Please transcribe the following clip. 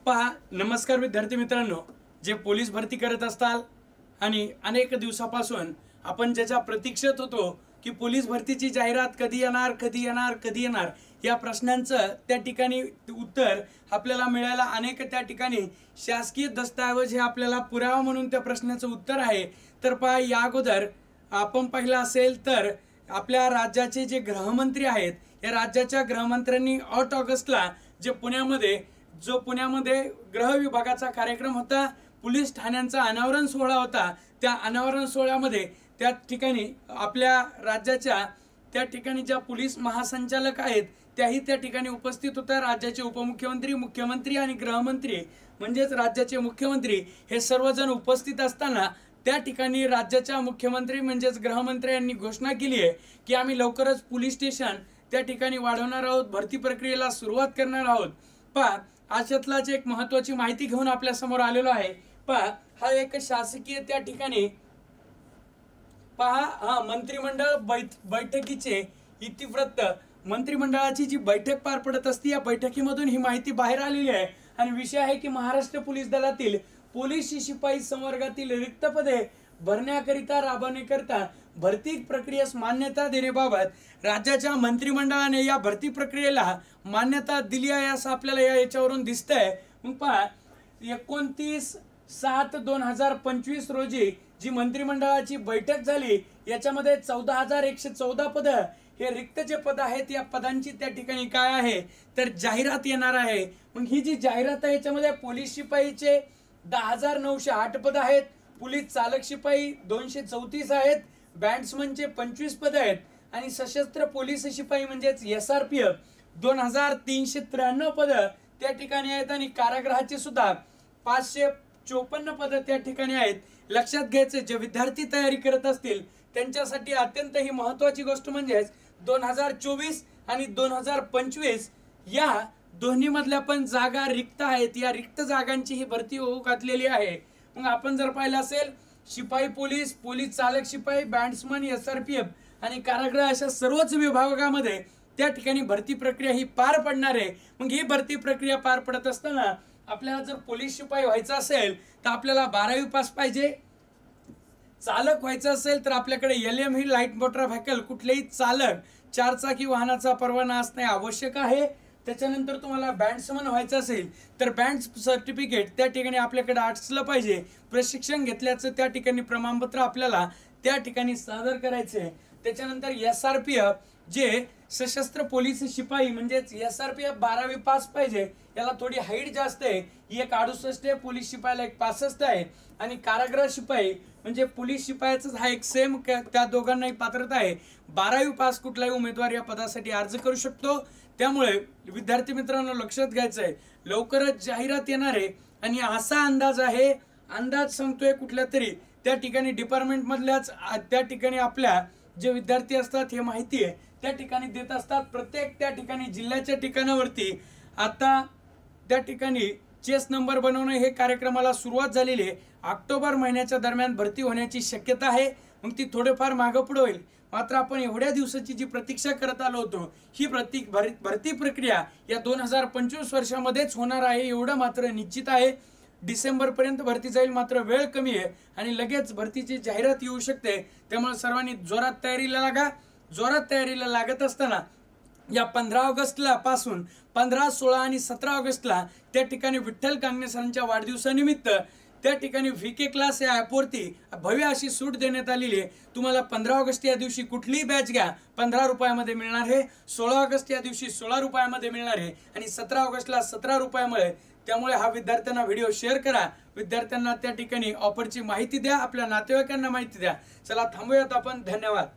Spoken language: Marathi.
पहा, नमस्कार विद्यार्थी मित्रांनो, जे पोलीस भरती करत असताल आणि अनेक दिवसापासून आपण ज्याच्या प्रतीक्षेत होतो की पोलीस भरतीची जाहिरात कधी येणार या प्रश्नांचं त्या ठिकाणी उत्तर आपल्याला मिळायला अनेक त्या ठिकाणी शासकीय दस्तऐवज हे आपल्याला पुरावा म्हणून त्या प्रश्नाचं उत्तर आहे। तर पहा, या अगोदर आपण पाहिलं असेल तर आपल्या राज्याचे जे गृहमंत्री आहेत, या राज्याच्या गृहमंत्र्यांनी 8 ऑगस्टला पुण्यामध्ये गृह विभागाचा कार्यक्रम होता, पोलीस ठाण्यांचा अनावरण सोहळा होता। त्या अनावरण सोहळ्यामध्ये त्या ठिकाणी आपल्या राज्याच्या त्या ठिकाणी ज्या पोलीस महासंचालक आहेत त्याही त्या ठिकाणी उपस्थित होत्या। राज्याचे उपमुख्यमंत्री, मुख्यमंत्री आणि गृहमंत्री म्हणजेच राज्याचे मुख्यमंत्री हे सर्वजण उपस्थित असताना त्या ठिकाणी राज्याच्या मुख्यमंत्री म्हणजेच गृहमंत्री यांनी घोषणा केली आहे की आम्ही लवकरच पोलीस स्टेशन त्या ठिकाणी वाढवणार आहोत, भरती प्रक्रियेला सुरुवात करणार आहोत। पहा, अशातलाच एक महत्त्वाची माहिती घेऊन आपल्या समोर आलेलो आहे। पहा, हा एक शासकीय त्या ठिकाणी पहा मंत्रिमंडळ बैठकीचे इतिवृत्त, मंत्रिमंडळाची जी बैठक पार पडत असते या बैठकीमधून ही माहिती बाहेर आलेली आहे आणि विषय आहे की महाराष्ट्र पोलीस दलातील पोलीस शिपाई संवर्गातील रिक्त पदे भरण्याकरिता राबवण्याकरिता भरती प्रक्रियेस मान्यता देण्याबाबत राज्याच्या मंत्रिमंडळाने या भरती प्रक्रियेला मान्यता दिली आहे असं आपल्याला याच्यावरून दिसतंय। मग पहा, 29/7/2025 रोजी जी मंत्रिमंडळाची बैठक झाली याच्यामध्ये 14,114 पद हे रिक्त जे पद आहेत या पदांची त्या ठिकाणी काय आहे तर जाहिरात येणार आहे। मग ही जी जाहिरात आहे याच्यामध्ये पोलीस शिपाईचे 10,908 पद आहेत, पोलीस चालक शिपाई 234 आहेत, बँड्समनचे 25 पद आहेत आणि सशस्त्र पोलीस शिपाई म्हणजेच SRPF 2,393 पद त्या ठिकाणी आहेत आणि कारागृहाचे सुद्धा 554 पद त्या ठिकाणी आहेत। लक्षात घ्यायचे, जे विद्यार्थी तयारी करत असतील त्यांच्यासाठी अत्यंत ही महत्त्वाची गोष्ट म्हणजे 2024 आणि 2025 या दोन्ही मधल्या पण जागा रिक्त आहेत, या रिक्त जागांची ही भरती होऊ घातलेली आहे। मग आपण जर पाहिलं असेल शिपाई पोलीस, पोलीस चालक शिपाई, बँड्समन, SRPF आणि कारागृह अशा सर्वच विभागामध्ये त्या ठिकाणी भरती प्रक्रिया ही पार पडणार आहे। मग ही भरती प्रक्रिया पार पडत असताना आपल्याला जर पोलीस शिपाई व्हायचं असेल तर आपल्याला 12वी पास पाहिजे, चालक व्हायचं असेल तर आपल्याकडे LM ही लाईट मोटर व्हेकल कुठलेही चालक 4 चाकी वाहनाचा परवाना असणे आवश्यक आहे। त्याच्यानंतर तुम्हाला बँड्समन व्हायचं असेल तर बँड सर्टिफिकेट त्या ठिकाणी आपल्याकडे असलं पाहिजे, प्रशिक्षण घेतल्याचं त्या ठिकाणी प्रमाणपत्र आपल्याला त्या ठिकाणी सादर करायचे। त्याच्यानंतर SRPF जे सशस्त्र पोलीस शिपाई म्हणजेच SRPF 12वी पास पाहिजे, याला थोडी हाईट जास्त आहे, ही एक 68 आहे, पोलीस शिपाईला एक 65 आहे आणि कारागृह शिपाई म्हणजे पोलीस शिपायाचा हा एक सेम त्या दोघांनाही पात्रता आहे। 12वी पास कुठलाही उमेदवार या पदासाठी अर्ज करू शकतो। त्यामुळे विद्यार्थी मित्रांनो लक्षात घ्यायचं आहे, लवकरच जाहिरात येणार आहे आणि असा अंदाज आहे, अंदाज सांगतोय कुठल्या तरी त्या ठिकाणी डिपार्टमेंट मधल्याच त्या ठिकाणी आपल्या जे विद्यार्थी असतात हे माहिती आहे त्या ठिकाणी देत असतात। प्रत्येक त्या ठिकाणी जिल्ह्याच्या ठिकाणावरती आता त्या ठिकाणी चेस नंबर बनवणं हे कार्यक्रमाला सुरुवात झालेली आहे। ऑक्टोबर महिन्याच्या दरम्यान भरती होण्याची शक्यता आहे, मग ती थोडेफार मागं पुढे होईल। मात्र आपण एवढ्या दिवसाची जी प्रतीक्षा करत आलो होतो ही भरती प्रक्रिया या 2025 वर्षामध्येच होणार आहे एवढं मात्र निश्चित आहे। डिसेंबर पर्यंत भरती जाईल, मात्र वेळ कमी आहे आणि लगेच भरतीची जाहिरात येऊ शकते। त्यामुळे सर्वांनी जोरात तयारीला लागा। जोरात तयारीला लागत असताना या 15 ऑगस्टला पासून 15, 16 आणि 17 ऑगस्टला त्या ठिकाणी विठ्ठल कांगणे सरांच्या वाढदिवसानिमित्त त्या ठिकाणी VK क्लास या ॲपवरती भव्य अशी सूट देण्यात आलेली आहे। तुम्हाला 15 ऑगस्ट या दिवशी कुठलीही बॅच घ्या 15 रुपयामध्ये मिळणार आहे, 16 ऑगस्ट या दिवशी 16 रुपयामध्ये मिळणार आहे आणि 17 ऑगस्टला 17 रुपयामध्ये। त्यामुळे हा विद्यार्थ्यांना व्हिडिओ शेअर करा, विद्यार्थ्यांना त्या ठिकाणी ऑफरची माहिती द्या, आपल्या नातेवाईकांना माहिती द्या। चला थांबूयात आपण, धन्यवाद।